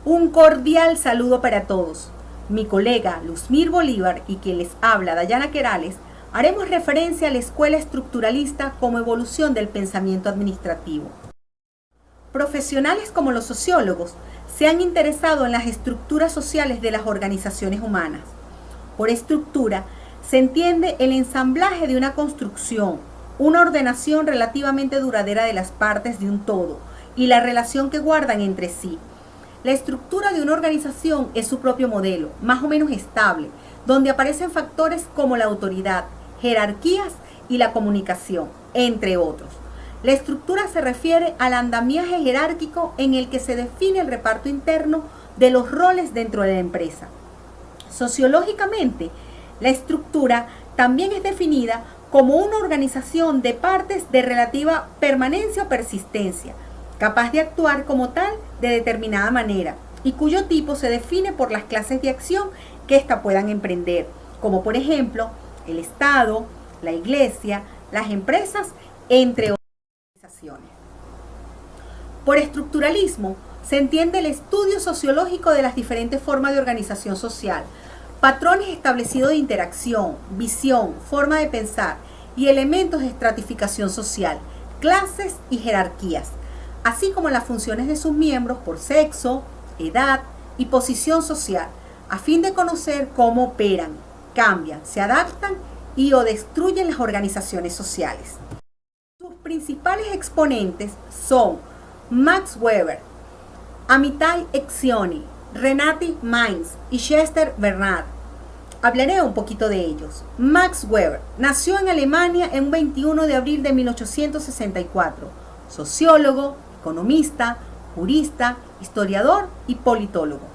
Un cordial saludo para todos. Mi colega Luzmir Bolívar y quien les habla, Dayana Querales, haremos referencia a la escuela estructuralista como evolución del pensamiento administrativo. Profesionales como los sociólogos se han interesado en las estructuras sociales de las organizaciones humanas. Por estructura se entiende el ensamblaje de una construcción, una ordenación relativamente duradera de las partes de un todo y la relación que guardan entre sí. La estructura de una organización es su propio modelo, más o menos estable, donde aparecen factores como la autoridad, jerarquías y la comunicación, entre otros. La estructura se refiere al andamiaje jerárquico en el que se define el reparto interno de los roles dentro de la empresa. Sociológicamente, la estructura también es definida como una organización de partes de relativa permanencia o persistencia, capaz de actuar como tal de determinada manera y cuyo tipo se define por las clases de acción que ésta puedan emprender, como por ejemplo el Estado, la Iglesia, las empresas, entre otras organizaciones. Por estructuralismo se entiende el estudio sociológico de las diferentes formas de organización social, patrones establecidos de interacción, visión, forma de pensar y elementos de estratificación social, clases y jerarquías, así como las funciones de sus miembros por sexo, edad y posición social, a fin de conocer cómo operan, cambian, se adaptan y o destruyen las organizaciones sociales. Sus principales exponentes son Max Weber, Amitai Etzioni, Renate Mainz y Chester Bernard. Hablaré un poquito de ellos. Max Weber nació en Alemania en 21 de abril de 1864, sociólogo, economista, jurista, historiador y politólogo.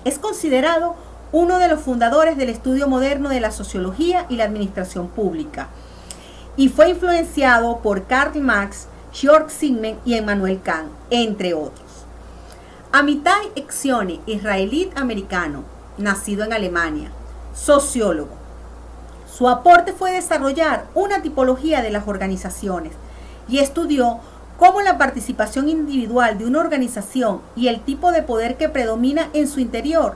Es considerado uno de los fundadores del estudio moderno de la sociología y la administración pública y fue influenciado por Karl Marx, Georg Simmel y Immanuel Kant, entre otros. Amitai Etzioni, israelí-americano, nacido en Alemania, sociólogo. Su aporte fue desarrollar una tipología de las organizaciones y estudió cómo la participación individual de una organización y el tipo de poder que predomina en su interior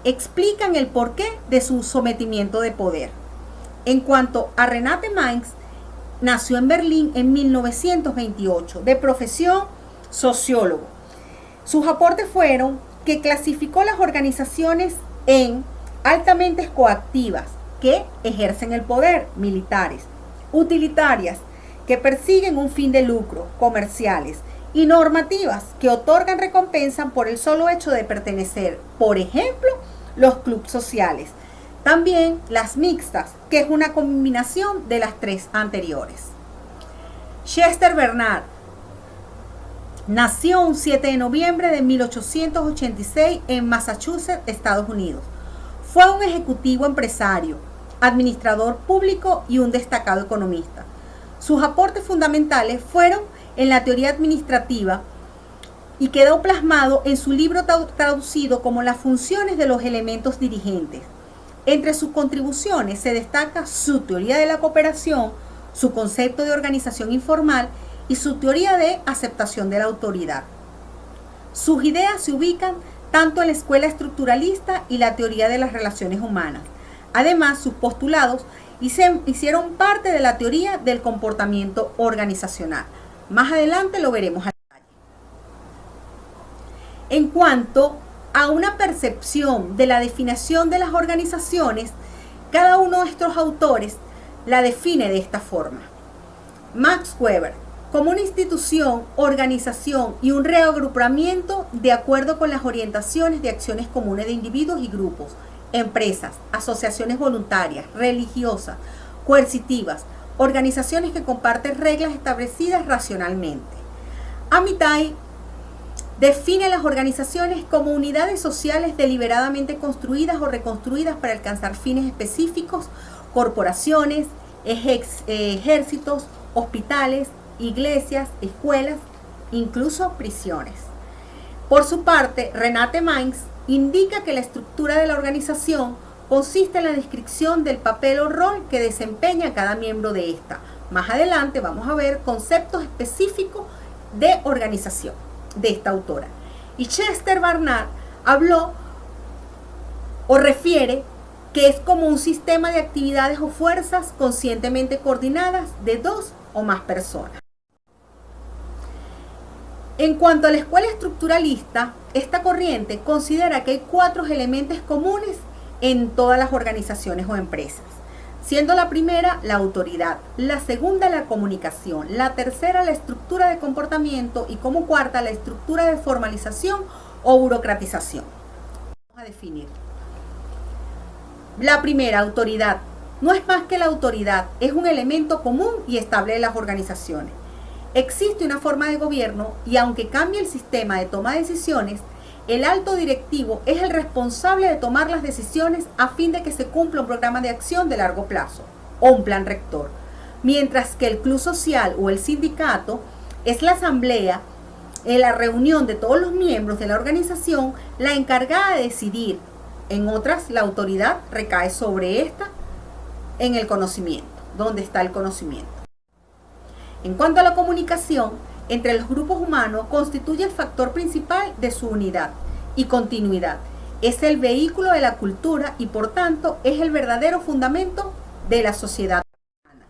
explican el porqué de su sometimiento de poder. En cuanto a Renate Mainz, nació en Berlín en 1928, de profesión sociólogo. Sus aportes fueron que clasificó las organizaciones en altamente coactivas, que ejercen el poder, militares, utilitarias, que persiguen un fin de lucro, comerciales, y normativas, que otorgan recompensa por el solo hecho de pertenecer, por ejemplo, los clubes sociales. También las mixtas, que es una combinación de las tres anteriores. Chester Bernard nació un 7 de noviembre de 1886 en Massachusetts, Estados Unidos. Fue un ejecutivo empresario, administrador público y un destacado economista. Sus aportes fundamentales fueron en la teoría administrativa y quedó plasmado en su libro traducido como Las funciones de los elementos dirigentes. Entre sus contribuciones se destaca su teoría de la cooperación, su concepto de organización informal y su teoría de aceptación de la autoridad. Sus ideas se ubican tanto en la escuela estructuralista y la teoría de las relaciones humanas. Además, sus postulados hicieron parte de la teoría del comportamiento organizacional. Más adelante lo veremos a detalle. En cuanto a una percepción de la definición de las organizaciones, cada uno de estos autores la define de esta forma. Max Weber, como una institución, organización y un reagrupamiento de acuerdo con las orientaciones de acciones comunes de individuos y grupos, empresas, asociaciones voluntarias, religiosas, coercitivas, organizaciones que comparten reglas establecidas racionalmente. Amitai define las organizaciones como unidades sociales deliberadamente construidas o reconstruidas para alcanzar fines específicos, corporaciones, ejércitos, hospitales, iglesias, escuelas, incluso prisiones. Por su parte, Renate Mainz indica que la estructura de la organización consiste en la descripción del papel o rol que desempeña cada miembro de esta. Más adelante vamos a ver conceptos específicos de organización de esta autora. Y Chester Barnard habló o refiere que es como un sistema de actividades o fuerzas conscientemente coordinadas de dos o más personas. En cuanto a la escuela estructuralista, esta corriente considera que hay 4 elementos comunes en todas las organizaciones o empresas, siendo la primera la autoridad, la segunda la comunicación, la tercera la estructura de comportamiento y como cuarta la estructura de formalización o burocratización. Vamos a definir. La primera, autoridad. No es más que la autoridad, es un elemento común y estable de las organizaciones. Existe una forma de gobierno y aunque cambie el sistema de toma de decisiones, el alto directivo es el responsable de tomar las decisiones a fin de que se cumpla un programa de acción de largo plazo o un plan rector, mientras que el club social o el sindicato es la asamblea, la reunión de todos los miembros de la organización, la encargada de decidir. En otras, la autoridad recae sobre esta en el conocimiento, donde está el conocimiento. En cuanto a la comunicación, entre los grupos humanos constituye el factor principal de su unidad y continuidad. Es el vehículo de la cultura y por tanto es el verdadero fundamento de la sociedad humana.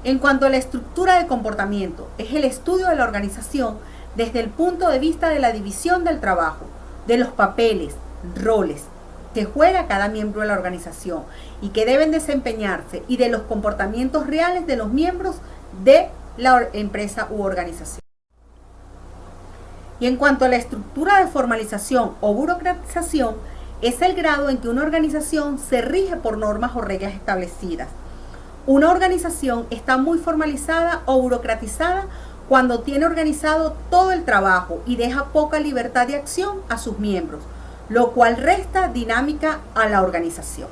En cuanto a la estructura de comportamiento, es el estudio de la organización desde el punto de vista de la división del trabajo, de los papeles, roles que juega cada miembro de la organización y que deben desempeñarse y de los comportamientos reales de los miembros de la empresa u organización. Y en cuanto a la estructura de formalización o burocratización, es el grado en que una organización se rige por normas o reglas establecidas. Una organización está muy formalizada o burocratizada cuando tiene organizado todo el trabajo y deja poca libertad de acción a sus miembros, lo cual resta dinámica a la organización.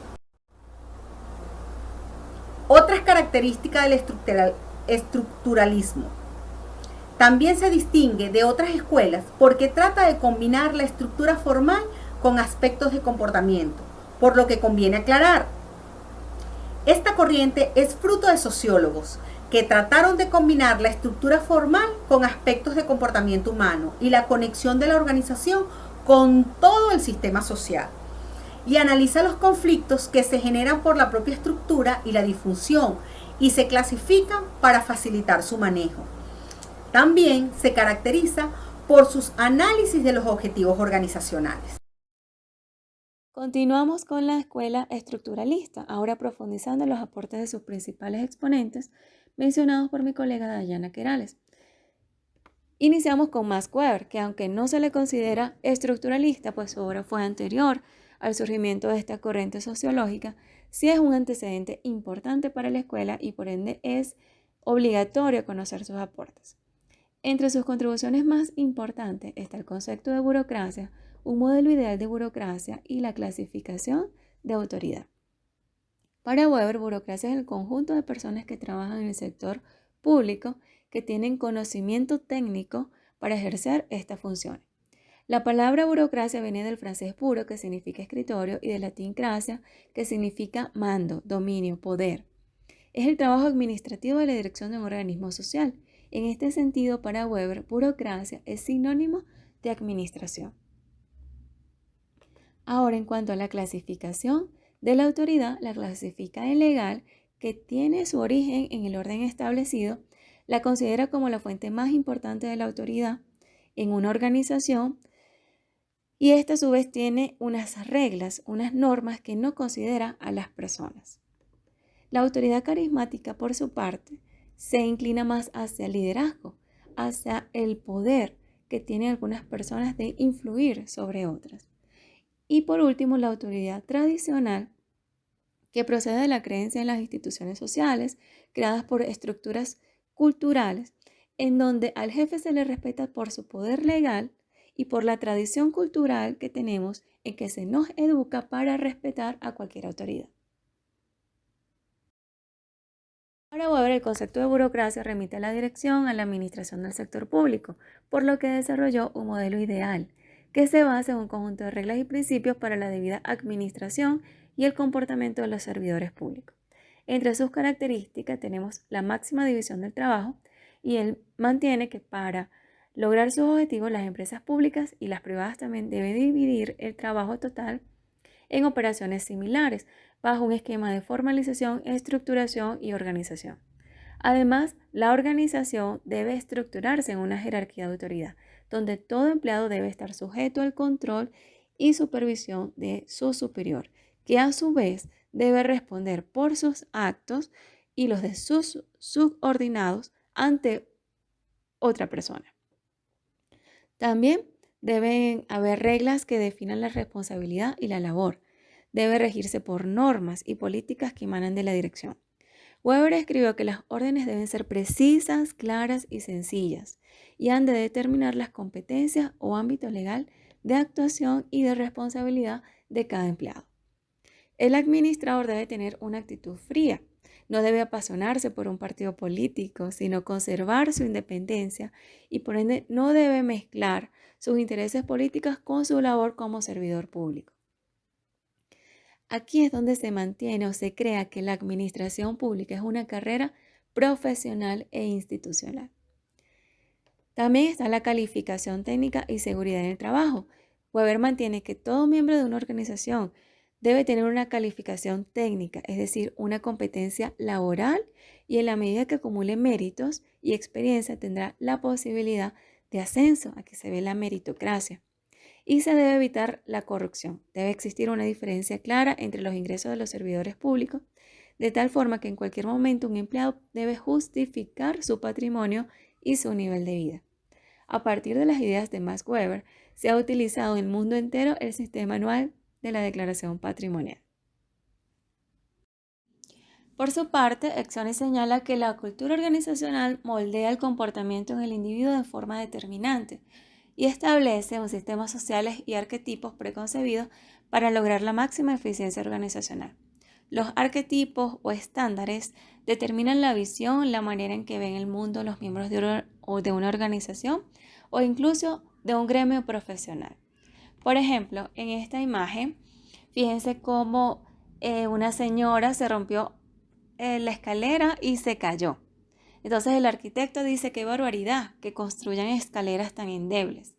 Otras características del estructuralismo. También se distingue de otras escuelas porque trata de combinar la estructura formal con aspectos de comportamiento, por lo que conviene aclarar. Esta corriente es fruto de sociólogos que trataron de combinar la estructura formal con aspectos de comportamiento humano y la conexión de la organización con todo el sistema social, y analiza los conflictos que se generan por la propia estructura y la disfunción y se clasifican para facilitar su manejo. También se caracteriza por sus análisis de los objetivos organizacionales. Continuamos con la escuela estructuralista, ahora profundizando en los aportes de sus principales exponentes mencionados por mi colega Dayana Querales. Iniciamos con Max Weber, que aunque no se le considera estructuralista, pues su obra fue anterior al surgimiento de esta corriente sociológica, sí es un antecedente importante para la escuela y por ende es obligatorio conocer sus aportes. Entre sus contribuciones más importantes está el concepto de burocracia, un modelo ideal de burocracia y la clasificación de autoridad. Para Weber, burocracia es el conjunto de personas que trabajan en el sector público que tienen conocimiento técnico para ejercer estas funciones. La palabra burocracia viene del francés buro, que significa escritorio, y del latín cracia, que significa mando, dominio, poder. Es el trabajo administrativo de la dirección de un organismo social. En este sentido, para Weber, burocracia es sinónimo de administración. Ahora, en cuanto a la clasificación de la autoridad, la clasifica en legal, que tiene su origen en el orden establecido, la considera como la fuente más importante de la autoridad en una organización y esta a su vez tiene unas reglas, unas normas que no considera a las personas. La autoridad carismática, por su parte, se inclina más hacia el liderazgo, hacia el poder que tienen algunas personas de influir sobre otras. Y por último, la autoridad tradicional, que procede de la creencia en las instituciones sociales creadas por estructuras culturales, en donde al jefe se le respeta por su poder legal y por la tradición cultural que tenemos en que se nos educa para respetar a cualquier autoridad. Para Weber, el concepto de burocracia remite a la dirección, a la administración del sector público, por lo que desarrolló un modelo ideal que se basa en un conjunto de reglas y principios para la debida administración y el comportamiento de los servidores públicos. Entre sus características tenemos la máxima división del trabajo y él mantiene que para lograr sus objetivos, las empresas públicas y las privadas también deben dividir el trabajo total en operaciones similares, bajo un esquema de formalización, estructuración y organización. Además, la organización debe estructurarse en una jerarquía de autoridad, donde todo empleado debe estar sujeto al control y supervisión de su superior, que a su vez debe responder por sus actos y los de sus subordinados ante otra persona. También deben haber reglas que definan la responsabilidad y la labor. Debe regirse por normas y políticas que emanan de la dirección. Weber escribió que las órdenes deben ser precisas, claras y sencillas y han de determinar las competencias o ámbito legal de actuación y de responsabilidad de cada empleado. El administrador debe tener una actitud fría. No debe apasionarse por un partido político, sino conservar su independencia y por ende no debe mezclar sus intereses políticos con su labor como servidor público. Aquí es donde se mantiene o se crea que la administración pública es una carrera profesional e institucional. También está la calificación técnica y seguridad en el trabajo. Weber mantiene que todo miembro de una organización debe tener una calificación técnica, es decir, una competencia laboral, y en la medida que acumule méritos y experiencia tendrá la posibilidad de ascenso. Aquí se ve la meritocracia. Y se debe evitar la corrupción. Debe existir una diferencia clara entre los ingresos de los servidores públicos, de tal forma que en cualquier momento un empleado debe justificar su patrimonio y su nivel de vida. A partir de las ideas de Max Weber, se ha utilizado en el mundo entero el sistema anual de la declaración patrimonial. Por su parte, Exoni señala que la cultura organizacional moldea el comportamiento en el individuo de forma determinante y establece un sistema sociales y arquetipos preconcebidos para lograr la máxima eficiencia organizacional. Los arquetipos o estándares determinan la visión, la manera en que ven el mundo los miembros de una organización o incluso de un gremio profesional. Por ejemplo, en esta imagen, fíjense cómo una señora se rompió la escalera y se cayó. Entonces el arquitecto dice: qué barbaridad que construyan escaleras tan endebles.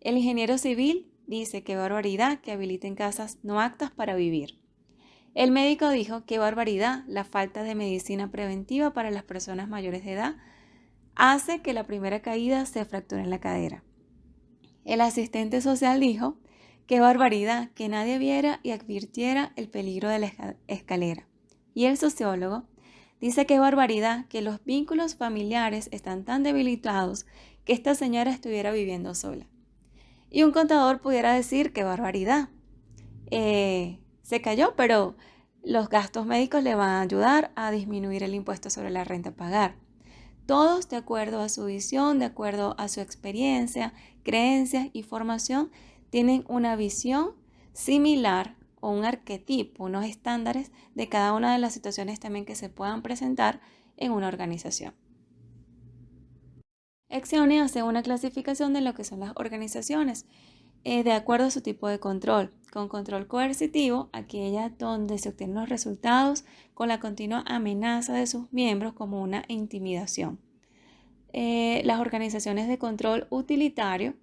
El ingeniero civil dice: qué barbaridad que habiliten casas no aptas para vivir. El médico dijo: qué barbaridad, la falta de medicina preventiva para las personas mayores de edad hace que la primera caída se fracture en la cadera. El asistente social dijo: qué barbaridad que nadie viera y advirtiera el peligro de la escalera. Y el sociólogo dice: qué barbaridad que los vínculos familiares están tan debilitados que esta señora estuviera viviendo sola. Y un contador pudiera decir: qué barbaridad, se cayó, pero los gastos médicos le van a ayudar a disminuir el impuesto sobre la renta a pagar. Todos, de acuerdo a su visión, de acuerdo a su experiencia, creencias y formación, tienen una visión similar o un arquetipo, unos estándares de cada una de las situaciones también que se puedan presentar en una organización. Exoni hace una clasificación de lo que son las organizaciones de acuerdo a su tipo de control. Con control coercitivo, aquella donde se obtienen los resultados con la continua amenaza de sus miembros como una intimidación. Las organizaciones de control utilitario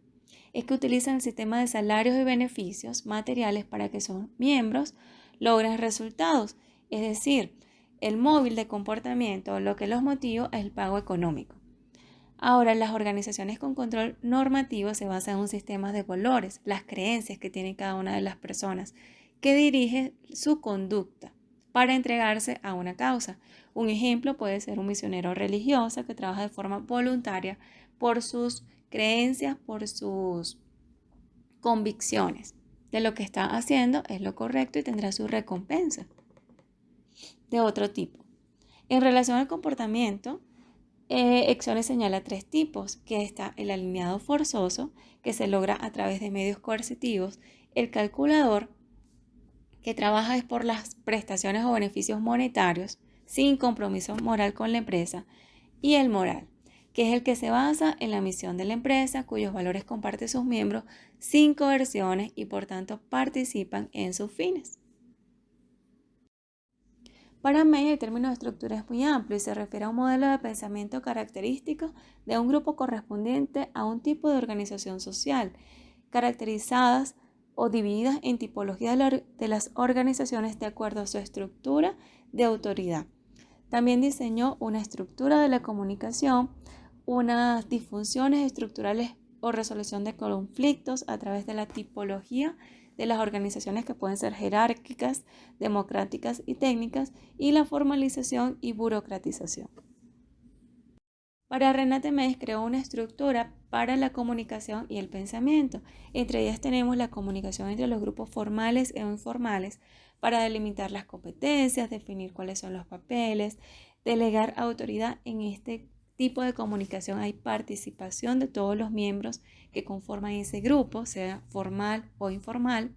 es que utilizan el sistema de salarios y beneficios materiales para que sus miembros logren resultados, es decir, el móvil de comportamiento, lo que los motiva es el pago económico. Ahora, las organizaciones con control normativo se basan en un sistema de valores, las creencias que tiene cada una de las personas, que dirige su conducta para entregarse a una causa. Un ejemplo puede ser un misionero religioso que trabaja de forma voluntaria por sus creencias, por sus convicciones de lo que está haciendo es lo correcto y tendrá su recompensa de otro tipo. En relación al comportamiento, Exoni señala 3 tipos, que está el alineado forzoso, que se logra a través de medios coercitivos, el calculador, que trabaja es por las prestaciones o beneficios monetarios, sin compromiso moral con la empresa, y el moral, que es el que se basa en la misión de la empresa, cuyos valores comparten sus miembros sin coerciones y por tanto participan en sus fines. Para May, el término de estructura es muy amplio y se refiere a un modelo de pensamiento característico de un grupo correspondiente a un tipo de organización social, caracterizadas o divididas en tipologías de las organizaciones de acuerdo a su estructura de autoridad. También diseñó una estructura de la comunicación, unas disfunciones estructurales o resolución de conflictos a través de la tipología de las organizaciones que pueden ser jerárquicas, democráticas y técnicas, y la formalización y burocratización. Para Renate Meis creó una estructura para la comunicación y el pensamiento. Entre ellas tenemos la comunicación entre los grupos formales e informales para delimitar las competencias, definir cuáles son los papeles, delegar autoridad. En este tipo de comunicación hay participación de todos los miembros que conforman ese grupo, sea formal o informal.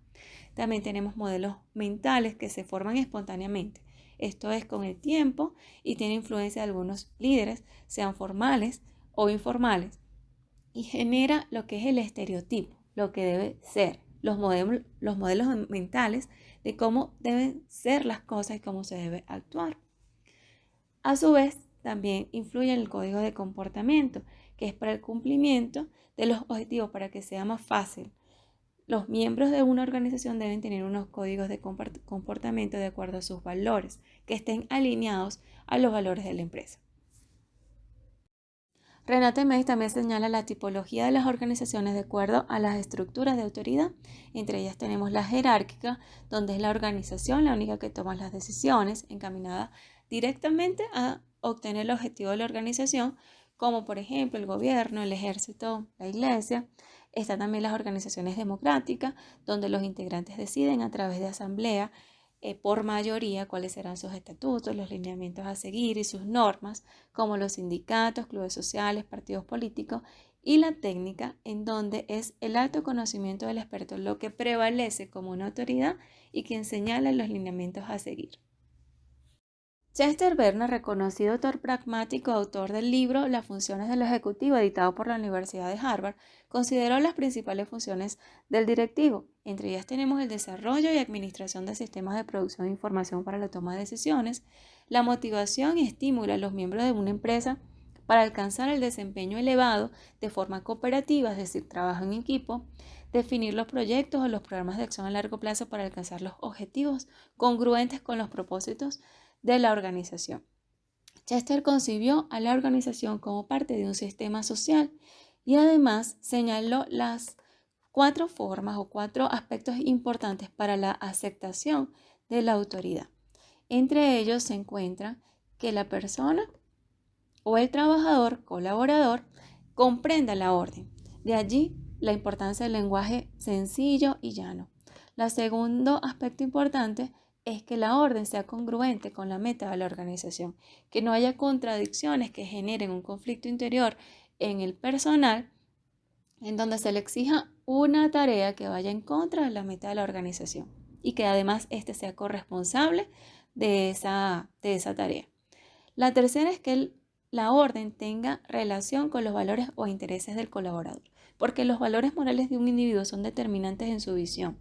También tenemos modelos mentales que se forman espontáneamente. Esto es con el tiempo y tiene influencia de algunos líderes, sean formales o informales, y genera lo que es el estereotipo, lo que debe ser, los modelos mentales de cómo deben ser las cosas y cómo se debe actuar. A su vez, también influye en el código de comportamiento, que es para el cumplimiento de los objetivos para que sea más fácil. Los miembros de una organización deben tener unos códigos de comportamiento de acuerdo a sus valores, que estén alineados a los valores de la empresa. Renate Meis también señala la tipología de las organizaciones de acuerdo a las estructuras de autoridad. Entre ellas tenemos la jerárquica, donde es la organización la única que toma las decisiones, encaminada directamente a obtener el objetivo de la organización, como por ejemplo el gobierno, el ejército, la iglesia. Están también las organizaciones democráticas, donde los integrantes deciden a través de asamblea por mayoría cuáles serán sus estatutos, los lineamientos a seguir y sus normas, como los sindicatos, clubes sociales, partidos políticos, y la técnica, en donde es el alto conocimiento del experto lo que prevalece como una autoridad y quien señala los lineamientos a seguir. Chester Bernard, reconocido autor pragmático, autor del libro Las funciones del ejecutivo, editado por la Universidad de Harvard, consideró las principales funciones del directivo. Entre ellas tenemos el desarrollo y administración de sistemas de producción de información para la toma de decisiones, la motivación y estímulo a los miembros de una empresa para alcanzar el desempeño elevado de forma cooperativa, es decir, trabajo en equipo, definir los proyectos o los programas de acción a largo plazo para alcanzar los objetivos congruentes con los propósitos de la organización. Chester concibió a la organización como parte de un sistema social y además señaló las 4 formas o 4 aspectos importantes para la aceptación de la autoridad. Entre ellos se encuentra que la persona o el trabajador, colaborador, comprenda la orden. De allí la importancia del lenguaje sencillo y llano. El segundo aspecto importante es que la orden sea congruente con la meta de la organización, que no haya contradicciones que generen un conflicto interior en el personal, en donde se le exija una tarea que vaya en contra de la meta de la organización y que además éste sea corresponsable de esa tarea. La tercera es que la orden tenga relación con los valores o intereses del colaborador, porque los valores morales de un individuo son determinantes en su visión,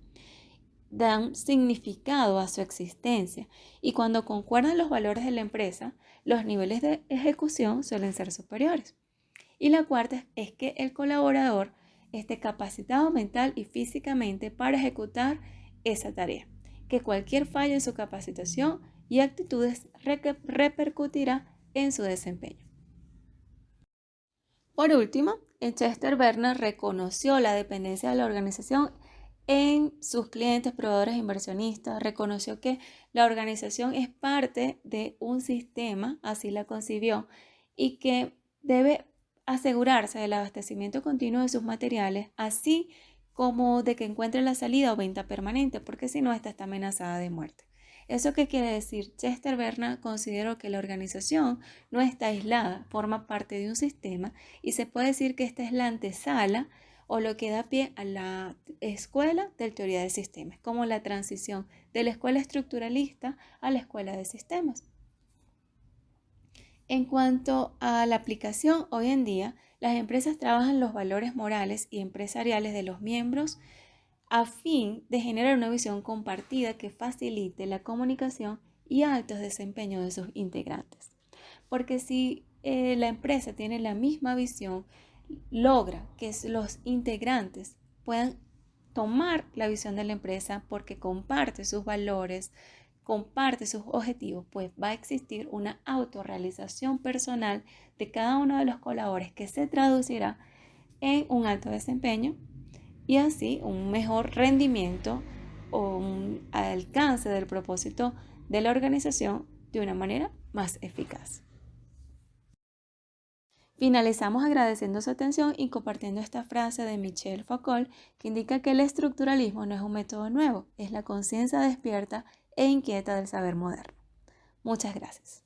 dan significado a su existencia y cuando concuerdan los valores de la empresa, los niveles de ejecución suelen ser superiores. Y la cuarta es que el colaborador esté capacitado mental y físicamente para ejecutar esa tarea, que cualquier falla en su capacitación y actitudes repercutirá en su desempeño. Por último, Chester Bernard reconoció la dependencia de la organización en sus clientes, proveedores e inversionistas, reconoció que la organización es parte de un sistema, así la concibió, y que debe asegurarse del abastecimiento continuo de sus materiales, así como de que encuentre la salida o venta permanente, porque si no, esta está amenazada de muerte. ¿Eso qué quiere decir? Chester Bernard consideró que la organización no está aislada, forma parte de un sistema y se puede decir que esta es la antesala o lo que da pie a la escuela de teoría de sistemas, como la transición de la escuela estructuralista a la escuela de sistemas. En cuanto a la aplicación, hoy en día las empresas trabajan los valores morales y empresariales de los miembros a fin de generar una visión compartida que facilite la comunicación y altos desempeños de sus integrantes. Porque si la empresa tiene la misma visión, logra que los integrantes puedan tomar la visión de la empresa porque comparte sus valores, comparte sus objetivos, pues va a existir una autorrealización personal de cada uno de los colaboradores que se traducirá en un alto desempeño y así un mejor rendimiento o un alcance del propósito de la organización de una manera más eficaz. Finalizamos agradeciendo su atención y compartiendo esta frase de Michel Foucault que indica que el estructuralismo no es un método nuevo, es la conciencia despierta e inquieta del saber moderno. Muchas gracias.